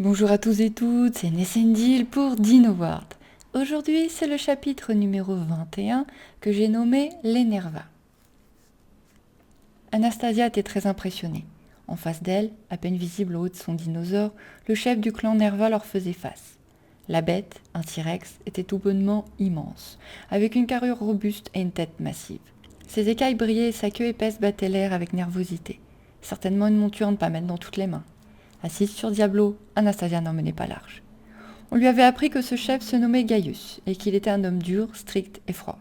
Bonjour à tous et toutes, c'est Nessendil pour Dino World. Aujourd'hui, c'est le chapitre numéro 21 que j'ai nommé l'Enerva. Anastasia était très impressionnée. En face d'elle, à peine visible au haut de son dinosaure, le chef du clan Nerva leur faisait face. La bête, un T-Rex, était tout bonnement immense, avec une carrure robuste et une tête massive. Ses écailles brillaient et sa queue épaisse battait l'air avec nervosité. Certainement une monture à ne pas mettre dans toutes les mains. Assise sur Diablo, Anastasia n'en menait pas large. On lui avait appris que ce chef se nommait Gaius et qu'il était un homme dur, strict et froid.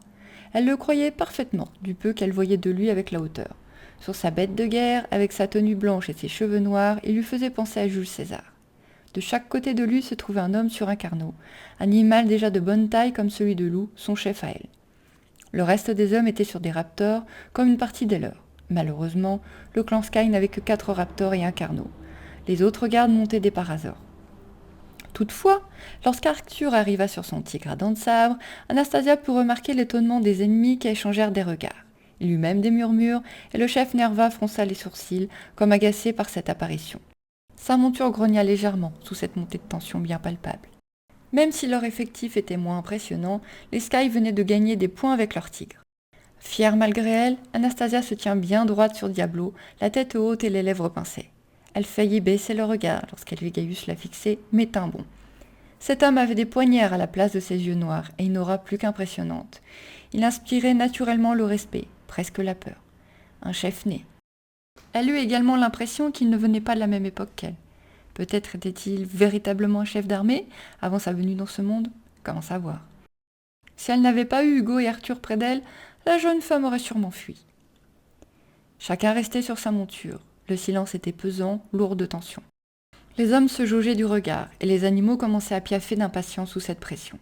Elle le croyait parfaitement, du peu qu'elle voyait de lui avec la hauteur. Sur sa bête de guerre, avec sa tenue blanche et ses cheveux noirs, il lui faisait penser à Jules César. De chaque côté de lui se trouvait un homme sur un carneau, animal déjà de bonne taille comme celui de Lou, son chef à elle. Le reste des hommes étaient sur des raptors, comme une partie des leurs. Malheureusement, le clan Sky n'avait que 4 raptors et un carneau. Les autres gardes montaient des parasaures. Toutefois, lorsqu'Arthur arriva sur son tigre à dents de sabre, Anastasia put remarquer l'étonnement des ennemis qui échangèrent des regards. Il y eut même des murmures, et le chef Nerva fronça les sourcils, comme agacé par cette apparition. Sa monture grogna légèrement sous cette montée de tension bien palpable. Même si leur effectif était moins impressionnant, les Sky venaient de gagner des points avec leur tigre. Fière malgré elle, Anastasia se tient bien droite sur Diablo, la tête haute et les lèvres pincées. Elle faillit baisser le regard lorsqu'elle vit Gaius la fixer, mais tint bon. Cet homme avait des poignards à la place de ses yeux noirs et une aura plus qu'impressionnante. Il inspirait naturellement le respect, presque la peur. Un chef né. Elle eut également l'impression qu'il ne venait pas de la même époque qu'elle. Peut-être était-il véritablement un chef d'armée avant sa venue dans ce monde? Comment savoir? Si elle n'avait pas eu Hugo et Arthur près d'elle, la jeune femme aurait sûrement fui. Chacun restait sur sa monture. Le silence était pesant, lourd de tension. Les hommes se jaugeaient du regard, et les animaux commençaient à piaffer d'impatience sous cette pression.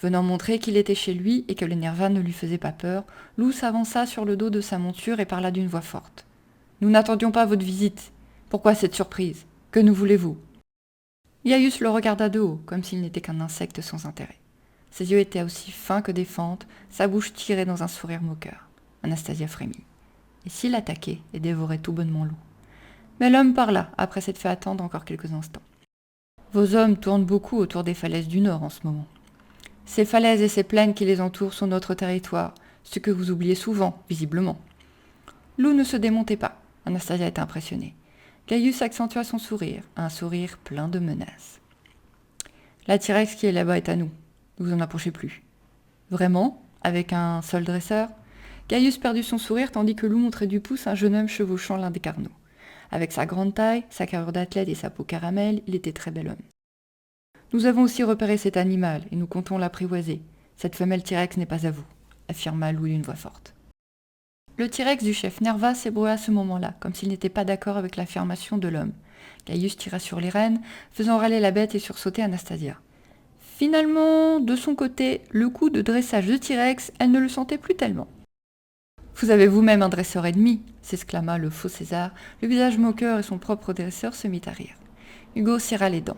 Venant montrer qu'il était chez lui et que les Nerva ne lui faisaient pas peur, Lou s'avança sur le dos de sa monture et parla d'une voix forte. « Nous n'attendions pas votre visite. Pourquoi cette surprise? Que nous voulez-vous » Gaius le regarda de haut, comme s'il n'était qu'un insecte sans intérêt. Ses yeux étaient aussi fins que des fentes, sa bouche tirait dans un sourire moqueur. Anastasia frémit. Et s'il attaquait et dévorait tout bonnement Lou? Mais l'homme parla, après s'être fait attendre encore quelques instants. Vos hommes tournent beaucoup autour des falaises du Nord en ce moment. Ces falaises et ces plaines qui les entourent sont notre territoire, ce que vous oubliez souvent, visiblement. Lou ne se démontait pas. Anastasia était impressionnée. Gaius accentua son sourire, un sourire plein de menaces. La T-Rex qui est là-bas est à nous. Ne vous en approchez plus. Vraiment? Avec un seul dresseur? Gaius perdit son sourire tandis que Lou montrait du pouce un jeune homme chevauchant l'un des carneaux. Avec sa grande taille, sa carrure d'athlète et sa peau caramel, il était très bel homme. Nous avons aussi repéré cet animal et nous comptons l'apprivoiser. Cette femelle T-Rex n'est pas à vous, affirma Lou d'une voix forte. Le T-Rex du chef Nerva s'ébroua à ce moment-là, comme s'il n'était pas d'accord avec l'affirmation de l'homme. Gaius tira sur les rênes, faisant râler la bête et sursauter Anastasia. Finalement, de son côté, le coup de dressage de T-Rex, elle ne le sentait plus tellement. « Vous avez vous-même un dresseur ennemi !» s'exclama le faux César, le visage moqueur et son propre dresseur se mit à rire. Hugo serra les dents,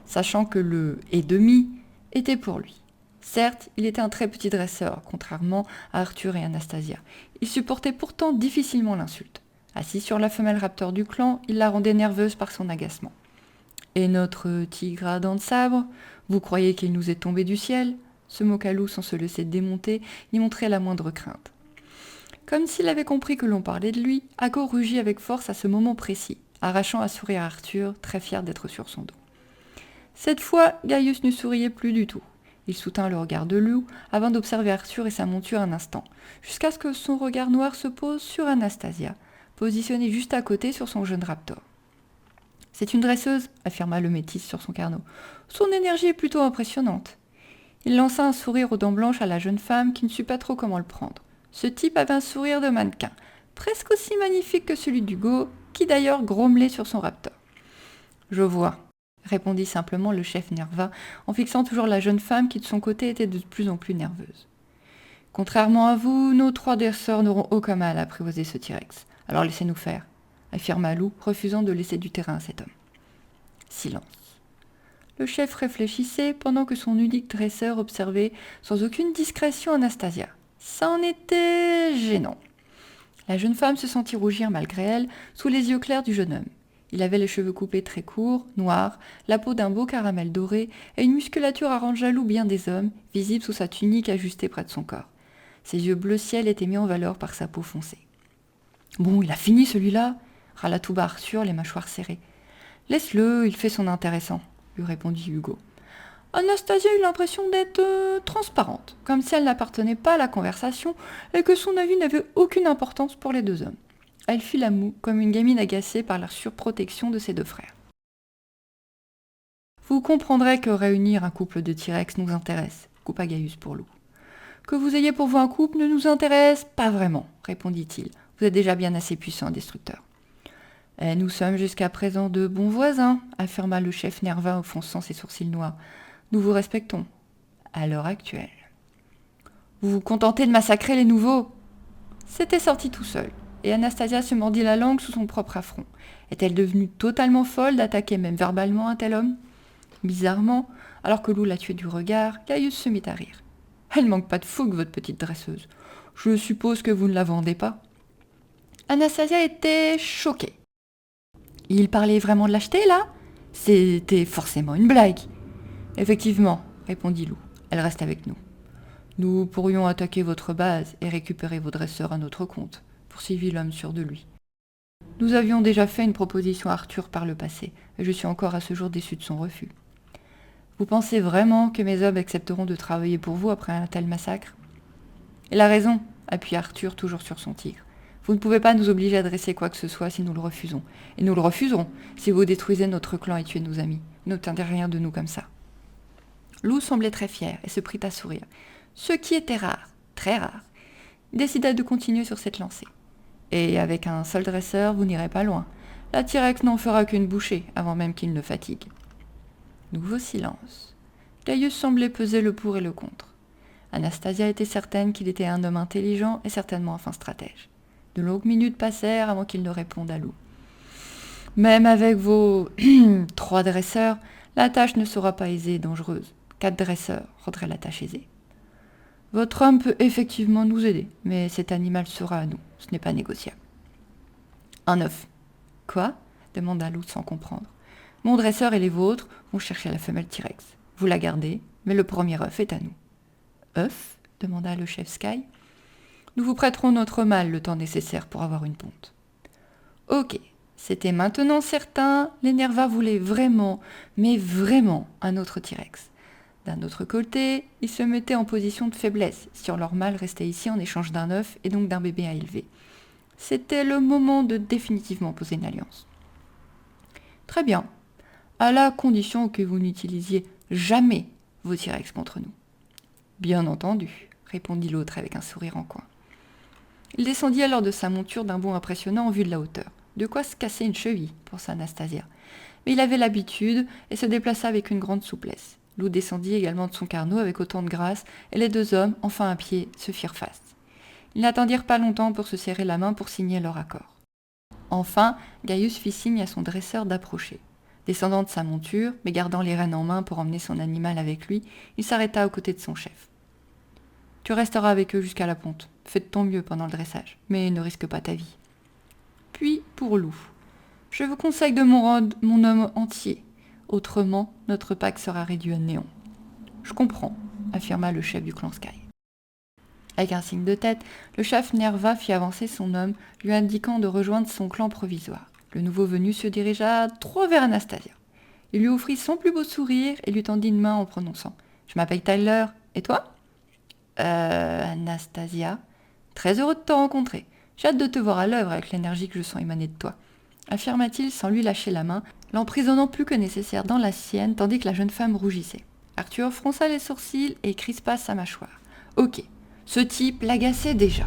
sachant que le « et demi » était pour lui. Certes, il était un très petit dresseur, contrairement à Arthur et Anastasia. Il supportait pourtant difficilement l'insulte. Assis sur la femelle raptor du clan, il la rendait nerveuse par son agacement. « Et notre tigre à dents de sabre, vous croyez qu'il nous est tombé du ciel ?» se moqua Lou sans se laisser démonter ni montrer la moindre crainte. Comme s'il avait compris que l'on parlait de lui, Hugo rugit avec force à ce moment précis, arrachant un sourire à Arthur, très fier d'être sur son dos. Cette fois, Gaius ne souriait plus du tout. Il soutint le regard de Lou avant d'observer Arthur et sa monture un instant, jusqu'à ce que son regard noir se pose sur Anastasia, positionnée juste à côté sur son jeune raptor. « C'est une dresseuse, affirma le métis sur son carneau. Son énergie est plutôt impressionnante. » Il lança un sourire aux dents blanches à la jeune femme qui ne sut pas trop comment le prendre. Ce type avait un sourire de mannequin, presque aussi magnifique que celui d'Hugo, qui d'ailleurs grommelait sur son raptor. « Je vois, » répondit simplement le chef Nerva, en fixant toujours la jeune femme qui de son côté était de plus en plus nerveuse. « Contrairement à vous, nos 3 dresseurs n'auront aucun mal à apprivoiser ce T-Rex. Alors laissez-nous faire, » affirma Lou, refusant de laisser du terrain à cet homme. Silence. Le chef réfléchissait pendant que son unique dresseur observait sans aucune discrétion Anastasia. Ça en était gênant. La jeune femme se sentit rougir malgré elle, sous les yeux clairs du jeune homme. Il avait les cheveux coupés très courts, noirs, la peau d'un beau caramel doré et une musculature à rendre jaloux bien des hommes, visible sous sa tunique ajustée près de son corps. Ses yeux bleu ciel étaient mis en valeur par sa peau foncée. « Bon, il a fini celui-là » râla tout bas Arthur, les mâchoires serrées. « Laisse-le, il fait son intéressant » lui répondit Hugo. Anastasia eut l'impression d'être transparente, comme si elle n'appartenait pas à la conversation et que son avis n'avait aucune importance pour les deux hommes. Elle fit la moue, comme une gamine agacée par la surprotection de ses deux frères. Vous comprendrez que réunir un couple de T-Rex nous intéresse, coupa Gaius pour Lou. Que vous ayez pour vous un couple ne nous intéresse pas vraiment, répondit-il. Vous êtes déjà bien assez puissant, destructeur. Et nous sommes jusqu'à présent de bons voisins, affirma le chef Nerva en fronçant ses sourcils noirs. Nous vous respectons, à l'heure actuelle. Vous vous contentez de massacrer les nouveaux ? C'était sorti tout seul, et Anastasia se mordit la langue sous son propre affront. Est-elle devenue totalement folle d'attaquer même verbalement un tel homme ? Bizarrement, alors que Lou la tuait du regard, Gaius se mit à rire. Elle manque pas de fougue, votre petite dresseuse. Je suppose que vous ne la vendez pas. Anastasia était choquée. Il parlait vraiment de l'acheter, là ? C'était forcément une blague. Effectivement, répondit Lou. Elle reste avec nous. Nous pourrions attaquer votre base et récupérer vos dresseurs à notre compte, poursuivit l'homme sûr de lui. Nous avions déjà fait une proposition à Arthur par le passé, et je suis encore à ce jour déçu de son refus. Vous pensez vraiment que mes hommes accepteront de travailler pour vous après un tel massacre ? Il a raison, appuya Arthur toujours sur son tigre. Vous ne pouvez pas nous obliger à dresser quoi que ce soit si nous le refusons. Et nous le refuserons si vous détruisez notre clan et tuez nos amis. N'obtiendrez rien de nous comme ça. Lou semblait très fier et se prit à sourire, ce qui était rare, très rare. Il décida de continuer sur cette lancée. Et avec un seul dresseur, vous n'irez pas loin. La T-Rex n'en fera qu'une bouchée avant même qu'il ne fatigue. Nouveau silence. Gaius semblait peser le pour et le contre. Anastasia était certaine qu'il était un homme intelligent et certainement un fin stratège. De longues minutes passèrent avant qu'il ne réponde à Lou. Même avec vos 3 dresseurs, la tâche ne sera pas aisée et dangereuse. 4 dresseurs rendraient la tâche aisée. Votre homme peut effectivement nous aider, mais cet animal sera à nous. Ce n'est pas négociable. Un œuf. Quoi ? Demanda Lou sans comprendre. Mon dresseur et les vôtres vont chercher la femelle T-Rex. Vous la gardez, mais le premier œuf est à nous. Œuf ? Demanda le chef Sky. Nous vous prêterons notre mâle le temps nécessaire pour avoir une ponte. Ok, c'était maintenant certain, les Nerva voulaient vraiment, mais vraiment, un autre T-Rex. D'un autre côté, ils se mettaient en position de faiblesse si leur mâle restait ici en échange d'un œuf et donc d'un bébé à élever. C'était le moment de définitivement poser une alliance. Très bien, à la condition que vous n'utilisiez jamais vos T-Rex contre nous. Bien entendu, répondit l'autre avec un sourire en coin. Il descendit alors de sa monture d'un bond impressionnant en vue de la hauteur. De quoi se casser une cheville, pensa Anastasia. Mais il avait l'habitude et se déplaça avec une grande souplesse. Lou descendit également de son carnot avec autant de grâce, et les deux hommes, enfin à pied, se firent face. Ils n'attendirent pas longtemps pour se serrer la main pour signer leur accord. Enfin, Gaius fit signe à son dresseur d'approcher. Descendant de sa monture, mais gardant les rênes en main pour emmener son animal avec lui, il s'arrêta aux côtés de son chef. « Tu resteras avec eux jusqu'à la ponte. Fais de ton mieux pendant le dressage, mais ne risque pas ta vie. » Puis, pour Lou, « Je vous conseille de mon homme entier. Autrement, notre pacte sera réduit à néant. »« Je comprends, » affirma le chef du clan Sky. Avec un signe de tête, le chef Nerva fit avancer son homme, lui indiquant de rejoindre son clan provisoire. Le nouveau venu se dirigea droit vers Anastasia. Il lui offrit son plus beau sourire et lui tendit une main en prononçant « Je m'appelle Tyler, et toi ?»« Anastasia, très heureux de te rencontrer. J'ai hâte de te voir à l'œuvre avec l'énergie que je sens émaner de toi. » affirma-t-il sans lui lâcher la main, l'emprisonnant plus que nécessaire dans la sienne tandis que la jeune femme rougissait. Arthur fronça les sourcils et crispa sa mâchoire. Ok, ce type l'agaçait déjà.